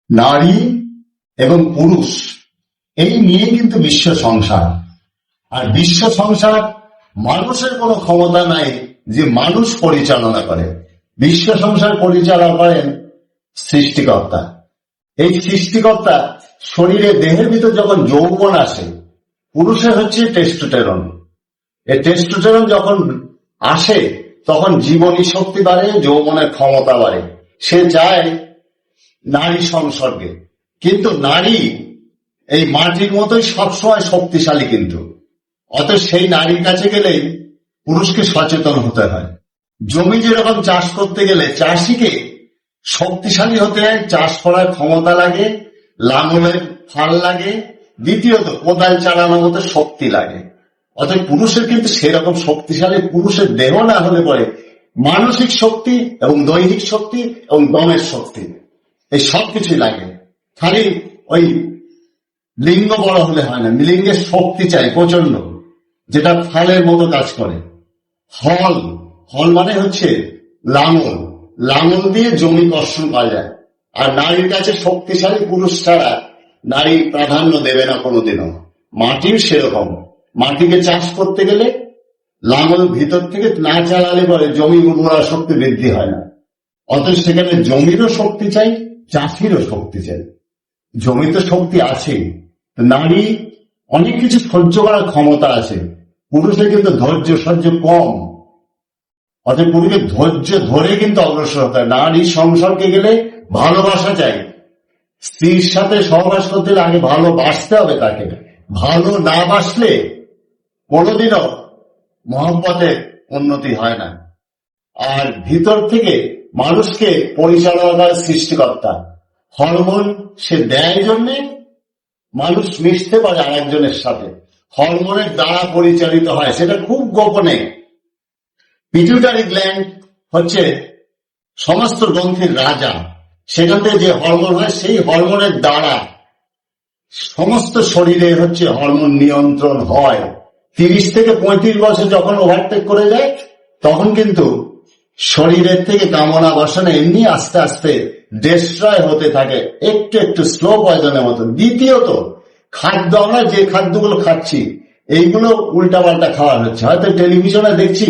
নারী এবং পুরুষ এই নিয়ে কিন্তু বিশ্ব সংসার। আর বিশ্ব সংসার মানুষের কোনো ক্ষমতা নাই যে মানুষ পরিচালনা করে। বিশ্ব সংসার পরিচালনা করেন সৃষ্টিকর্তা। এই সৃষ্টিকর্তা শরীরে দেহের ভিতর যখন যৌবন আসে, পুরুষের হচ্ছে টেস্টোস্টেরন। এই টেস্টোস্টেরন যখন আসে তখন জীবনী শক্তি বাড়ে, যৌবনের ক্ষমতা বাড়ে। সে চায় নারী সংসর্গে, কিন্তু নারী এই মাটির মতোই সবসময় শক্তিশালী। কিন্তু অতএব সেই নারীর কাছে গেলেই পুরুষকে সচেতন হতে হয়। জমি যেরকম চাষ করতে গেলে চাষিকে শক্তিশালী হতে হয়, চাষ করার ক্ষমতা লাগে, লাঙলের ফাল লাগে, দ্বিতীয়ত কোদাল চালানোর মতো শক্তি লাগে। অতএব পুরুষের কিন্তু সেরকম শক্তিশালী পুরুষের দেহ না হলে পরে মানসিক শক্তি এবং দৈহিক শক্তি এবং দমের শক্তি এই সবকিছুই লাগে। খালি ওই লিঙ্গ বড় হলে হয় না, লিঙ্গের শক্তি চাই প্রচন্ড, যেটা ফালের মতো কাজ করে। হল হল মানে হচ্ছে লাঙল, লাঙল দিয়ে জমি কর্ষণ করা যায়। আর নারীর কাছে শক্তিশালী পুরুষ ছাড়া নারী প্রাধান্য দেবে না কোনোদিনও। মাটির সেরকম, মাটিকে চাষ করতে গেলে লাঙল ভিতর থেকে না চালালে পরে জমি উর্বরা শক্তি বৃদ্ধি হয় না। অতএব সেখানে জমিরও শক্তি চাই, চাষিরও শক্তি চাই। জমিতে শক্তি আছে, নারী অনেক কিছু সহ্য করার ক্ষমতা আছে, পুরুষের কিন্তু ধৈর্য সহ্য কম। অতএব পুরুষের ধৈর্য ধরে কিন্তু অগ্রসর হতে হয়। নারী সংসর্গে গেলে ভালোবাসা চাই। স্ত্রীর সাথে সহবাস করতে হলে আগে ভালোবাসতে হবে তাকে। ভালো না বাসলে কোনোদিনও মহব্বতের উন্নতি হয় না। আর ভিতর থেকে মানুষকে পরিচালনা করে সৃষ্টিকর্তা। হরমোন সে দেয় জন্যে মানুষ মিশতে পারে আরেকজনের সাথে, হরমোনের দ্বারা পরিচালিত হয়, সেটা খুব গোপনে। পিটুইটারি গ্ল্যান্ড হচ্ছে সমস্ত গ্রন্থির রাজা। সেখান থেকে যে হরমোন হয় সেই হরমোনের দ্বারা সমস্ত শরীরে হচ্ছে হরমোন নিয়ন্ত্রণ হয়। 30 থেকে 35 বছর যখন ওভারটেক করে যায় তখন কিন্তু শরীরের থেকে কামনা বাসনা এমনি আস্তে আস্তে ডিস্ট্রয় হতে থাকে, একটু একটু স্লো পয়জনের মতো। দ্বিতীয়ত খাদ্য, আমরা যে খাদ্যগুলো খাচ্ছি এইগুলো উল্টাপাল্টা খাওয়া হচ্ছে। হয়তো টেলিভিশনে দেখছি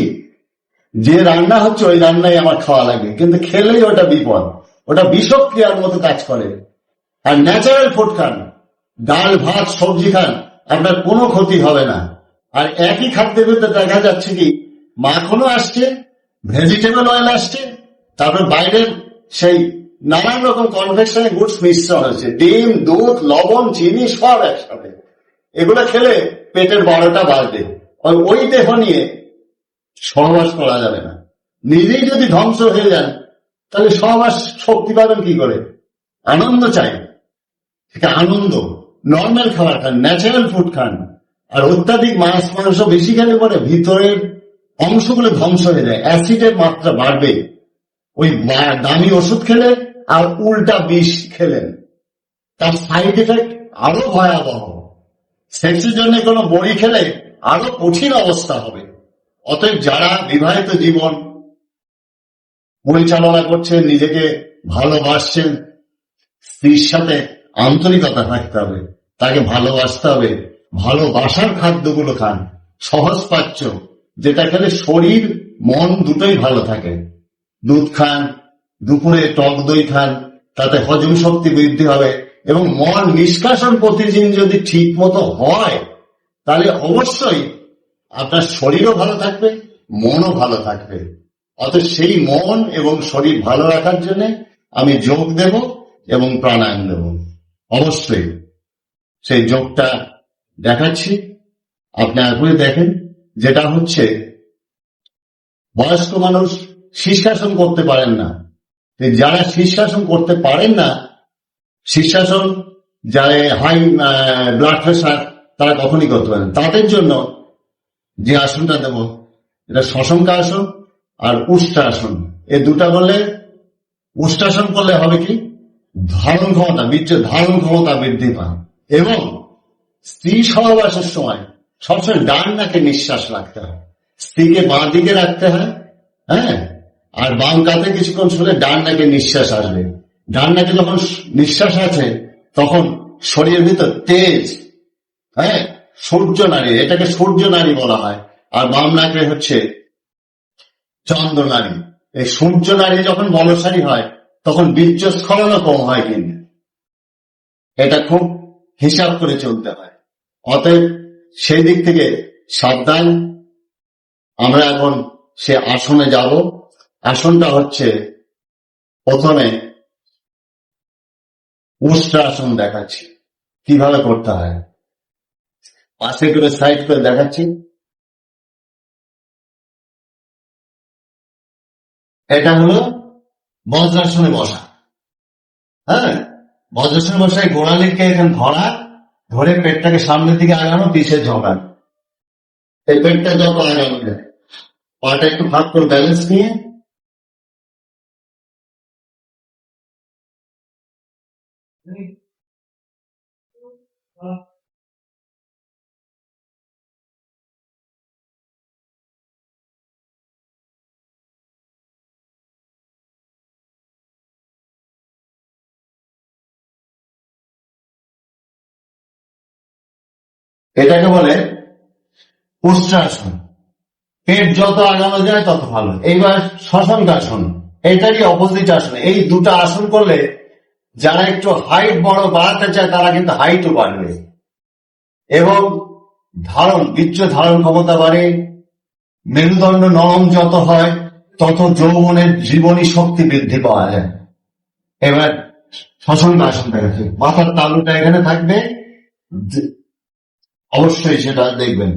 যে রান্না হচ্ছে ওই রান্নাই আমার খাওয়া লাগে, কিন্তু খেলেই ওটা বিপদ, ওটা বিষক্রিয়ার মতো কাজ করে। আর ন্যাচারাল ফুড খান, ডাল ভাত সবজি খান, আপনার কোনো ক্ষতি হবে না। আর একই খাদ্যের ভিতরে দেখা যাচ্ছে কি মাখনও আসছে, ভেজিটেবল অয়েল আসছে, তারপর বাইরের সেই নানান রকম কনভেকশনের গুডস মিশ্রণ হচ্ছে, ডিম দুধ লবণ চিনি সব একসাথে। এগুলো খেলে পেটের 12টা বাজবে। ওই দেহ নিয়ে সহবাস করা যাবে না। নিজেই যদি ধ্বংস হয়ে যান তাহলে সহবাস শক্তি পাবেন কি করে? আনন্দ চাই, সেটা আনন্দ। নর্মাল খাবার খান, ন্যাচারাল ফুড খান। আর অত্যাধিক মাছ মাংস বেশি খেলে পরে ভিতরের অংশগুলো ধ্বংস হয়ে যায়, অ্যাসিডের মাত্রা বাড়বে। ওই দামি ওষুধ খেলে আর উল্টা বিষ খেলেন, তার সাইড এফেক্ট আরো ভয়াবহ। সেক্সের জন্য কোনো বড়ি খেলে আরো কঠিন অবস্থা হবে। অতএব যারা বিবাহিত জীবন পরিচালনা করছেন, নিজেকে ভালোবাসছেন, স্ত্রীর সাথে আন্তরিকতা থাকতে হবে, তাকে ভালোবাসতে হবে। ভালোবাসার খাদ্যগুলো খান, সহজ পাচ্য, যেটা খেলে শরীর মন দুটোই ভালো থাকে। দুধ খান, দুপুরে টক দই খান, তাতে হজম শক্তি বৃদ্ধি হবে। এবং মন নিষ্কাশন প্রতিদিন যদি ঠিক মতো হয় তাহলে অবশ্যই আপনার শরীরও ভালো থাকবে, মনও ভালো থাকবে। অতএব সেই মন এবং শরীর ভালো রাখার জন্য আমি যোগ দেব এবং প্রাণায়াম দেব। অবশ্যই সেই যোগটা দেখাচ্ছি, আপনি আগে দেখেন। যেটা হচ্ছে বয়স্ক মানুষ শীর্ষাসন করতে পারেন না, যারা শীর্ষাসন করতে পারেন না, শীর্ষাসন যারা হাই ব্লাড প্রেশার তারা কখনই করতে পারেন, তাদের জন্য যে আসনটা দেব এটা শশঙ্কা আসন আর উষ্ট্রাসন। এই দুটা বললে উষ্ট্রাসন করলে হবে কি ধারণ ক্ষমতা, বীর্য ধারণ ক্ষমতা বৃদ্ধি পায়। এবং স্ত্রী সহবাসের সময় সবসময় ডান নাকে নিঃশ্বাস রাখতে হয়, স্ত্রীকে বাঁ দিকে রাখতে হয়, হ্যাঁ, আর বাম কাতে কিছুক্ষণ শুনে ডান নাকে নিঃশ্বাস আসবে। ডান নাকে যখন নিঃশ্বাস আছে তখন শরীরের ভিতর তেজ, হ্যাঁ, সূর্য নারী, এটাকে সূর্য নারী বলা হয়। আর বাম নাকে হচ্ছে চন্দ্র নারী। এই সূর্য নারী যখন বলশালী হয় তখন বীর্যস্খলনও কম হয়, কিন্তু এটা খুব হিসাব করে চলতে হয়। অতএব সেই দিক থেকে সাবধান। আমরা এখন সে আসনে যাব। আসনটা হচ্ছে প্রথমে উষ্ট্রাসন দেখাচ্ছি কিভাবে করতে হয়, পাশে করে সাইড করে দেখাচ্ছি। এটা হলো বজ্রাসনে বসা। হ্যাঁ, বজ্রাসনে বসায় গোড়ালিকে এখানে ধরা, ধরে পেটটাকে সামনের দিকে আগানো, পিছে ঝোঁকানো। এই পেটটা যত আগানো যায়, পাটা একটু ভাগ করে ব্যালেন্স নিয়ে এটাকে বলে উষ্ট্রাসন। পেট যত আগানো যায় তত ভালো। এইবার শশাঙ্কাসন, এটারই অপোজিট আসন। এই দুটো আসন করলে যারা একটু হাইট বড় বাড়াতে চায় তারা কিন্তু হাইটও বাড়বে, এবং বীর্য ধারণ ক্ষমতা বাড়ে। মেরুদণ্ড নরম যত হয় তত যৌবনের জীবনী শক্তি বৃদ্ধি পাওয়া যায়। এবার শশাঙ্কাসন দেখাচ্ছে, মাথার তালুটা এখানে থাকবে, অবশ্যই সেটা দেখবেন।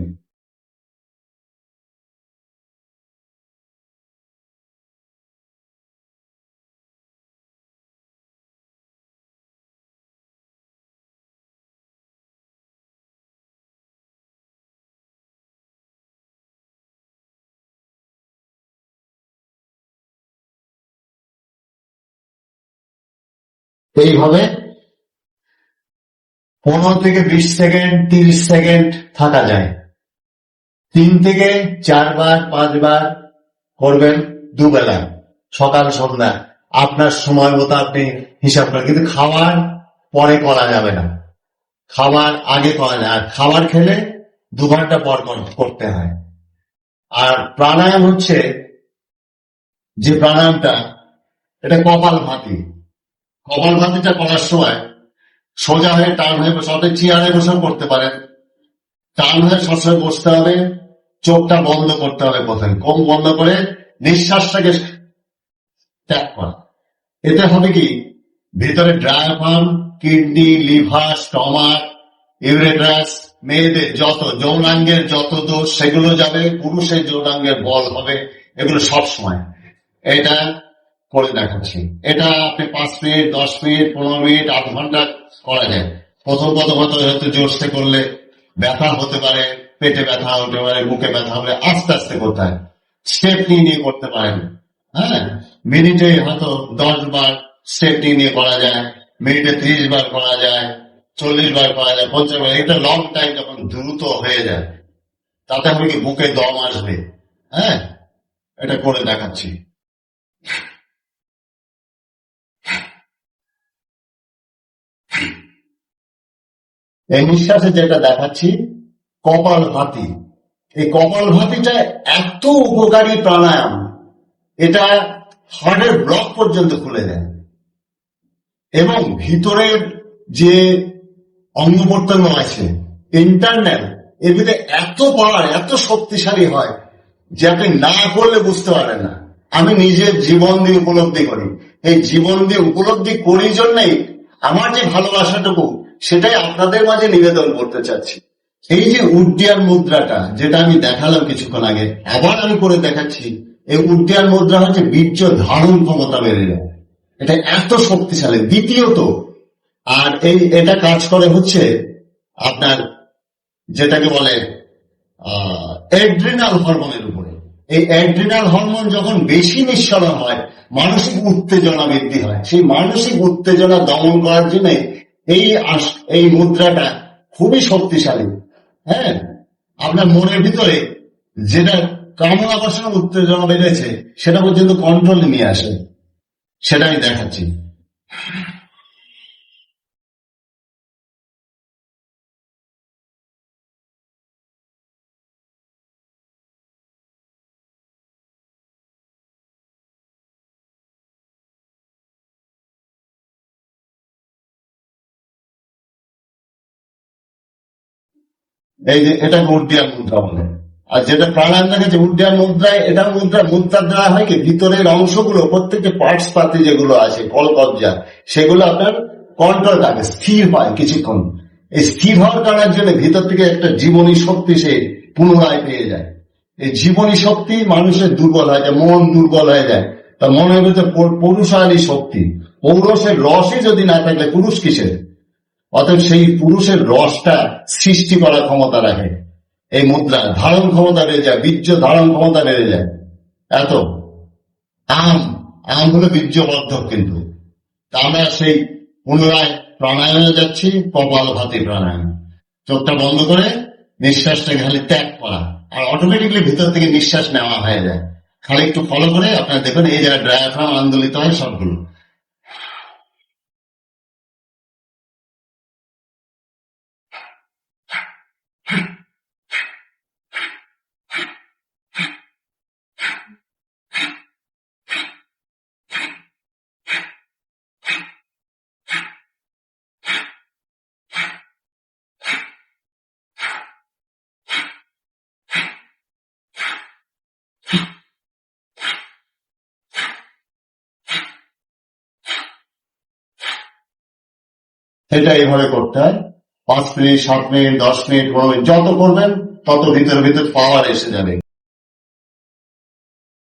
এইভাবে 15 থেকে 20 সেকেন্ড, 30 সেকেন্ড থাকা যায়। 3 থেকে 4 বার 5 বার করবেন দুবেলা, সকাল সন্ধ্যা, আপনার সময় মতো আপনি হিসাব করেন। কিন্তু খাওয়ার পরে করা যাবে না, খাবার আগে করা যায়। আর খাবার খেলে 2 ঘন্টা পর করতে হয়। আর প্রাণায়াম হচ্ছে যে প্রাণায়ামটা, এটা কপাল ভাতি। কপাল ভাতিটা করার সময় সোজা হয়ে টান হয়ে বসে, অর্থাৎ চেয়ারে বসেও করতে পারেন। টান হয়ে সবসময় বসতে হবে, চোখটা বন্ধ করতে হবে, প্রথমে কম বন্ধ করে নিঃশ্বাসটাকে ত্যাগ করা। এতে হবে কি, ভিতরে ডায়াফ্রাম, কিডনি, লিভার, স্টমাক, ইউরেটাস, মেয়েদের যত যৌনাঙ্গের যত দোষ সেগুলো যাবে, পুরুষের যৌনাঙ্গের বল হবে, এগুলো সব সময়। এটা করে দেখাচ্ছি। এটা আপনি 5 মিনিট, 10 মিনিট, 15 মিনিট, আধ ঘন্টা করা যায়। প্রথম হয়তো জোরসে করলে ব্যথা হতে পারে, পেটে ব্যথা হতে পারে, বুকে ব্যথা হবে, আস্তে আস্তে করতে হয়। স্টেপ নিয়ে করতে পারেন। হ্যাঁ, মিনিটে হয়তো 10 বার স্টেপ নিয়ে করা যায়, মিনিটে 30 বার করা যায়, 40 বার করা যায়, 50 বার। এটা লং টাইম যখন দ্রুত হয়ে যায়, তাতে হবে কি, বুকে দম আসবে। হ্যাঁ, এটা করে দেখাচ্ছি। এই নিঃশ্বাসে যেটা দেখাচ্ছি কপাল ভাতি। এই কপাল ভাতিটা এত উপকারী প্রাণায়াম, এটা হার্টের ব্লক পর্যন্ত খুলে দেয়, এবং ভিতরের যে অঙ্গ প্রত্যঙ্গ আছে ইন্টারনাল, এর ভিতরে এত পাওয়ার, এত শক্তিশালী হয় যে আপনি না করলে বুঝতে পারেন না। আমি নিজের জীবন দিয়ে উপলব্ধি করি। এই জীবন দিয়ে উপলব্ধি করি জন্যই আমার যে ভালোবাসাটুকু, সেটাই আপনাদের মাঝে নিবেদন করতে চাচ্ছি। এই যে উড্ডিয়ান মুদ্রাটা, যেটা আমি দেখালাম কিছুক্ষণ আগে, আবার আমি করে দেখাচ্ছি। এই উড্ডিয়ান মুদ্রা হচ্ছে বীর্য ধারণ ক্ষমতা বেড়ে যায়, এটা এত শক্তিশালী। দ্বিতীয়ত, আর এটা কাজ করে হচ্ছে আপনার যেটাকে বলে অ্যাড্রিনাল হরমোনের উপরে। এই অ্যাড্রিনাল হরমোন যখন বেশি নিঃসরণ হয়, মানসিক উত্তেজনা বৃদ্ধি হয়। সেই মানসিক উত্তেজনা দমন করার জন্য এই মুদ্রাটা খুবই শক্তিশালী। হ্যাঁ, আপনার মনের ভিতরে যেটা কামনা বাসনা উত্তেজনা বেড়েছে, সেটা পর্যন্ত কন্ট্রোলে নিয়ে আসে। সেটা আমি দেখাচ্ছি এই যে এটা উড্ডীয়মান মুদ্রা বলে। আর যেটা প্রাণায়াম দেখাচ্ছে উড্ডীয়মান মুদ্রায়, এটা মুদ্রার দ্বারা হয় কি ভিতরের অংশগুলো প্রত্যেকটা পার্টস পাতি যেগুলো আছে কলকবজা, সেগুলো আপনার কন্ট্রোল থাকে, স্থির হয় কিছুক্ষণ। এই স্থির হওয়ার কারণের জন্য ভিতর থেকে একটা জীবনী শক্তি সে পুনরায় পেয়ে যায়। এই জীবনী শক্তি মানুষের দুর্বল হয়ে যায়, মন দুর্বল হয়ে যায়, তা মনের ভিতরে পৌরুষালী শক্তি, পৌরষের রসই যদি না থাকলে পুরুষ কিসের? অতএব সেই পুরুষের রসটা সৃষ্টি করার ক্ষমতা রাখে এই মুদ্রা, ধারণ ক্ষমতা বেড়ে যায়, বীর্য ধারণ ক্ষমতা বেড়ে যায়। এত আম আম হলো বীর্যবর্ধক। কিন্তু তা আমরা সেই পুনরায় প্রাণায়ামে যাচ্ছি, কপালভাতি প্রাণায়াম। চোখটা বন্ধ করে নিঃশ্বাসটাকে খালি ত্যাগ করা, আর অটোমেটিকলি ভিতর থেকে নিঃশ্বাস নেওয়া হয়ে যায়। খালি একটু ফলো করে আপনারা দেখুন এই জায়গায় ডায়াফ্রাম আন্দোলিত হয় সবগুলো। সেটা এইভাবে করতে হয়। 5 মিনিট, 7 মিনিট, 10 মিনিট, 15 মিনিট যত করবেন তত ভিতর ভিতর পাওয়ার এসে যাবে।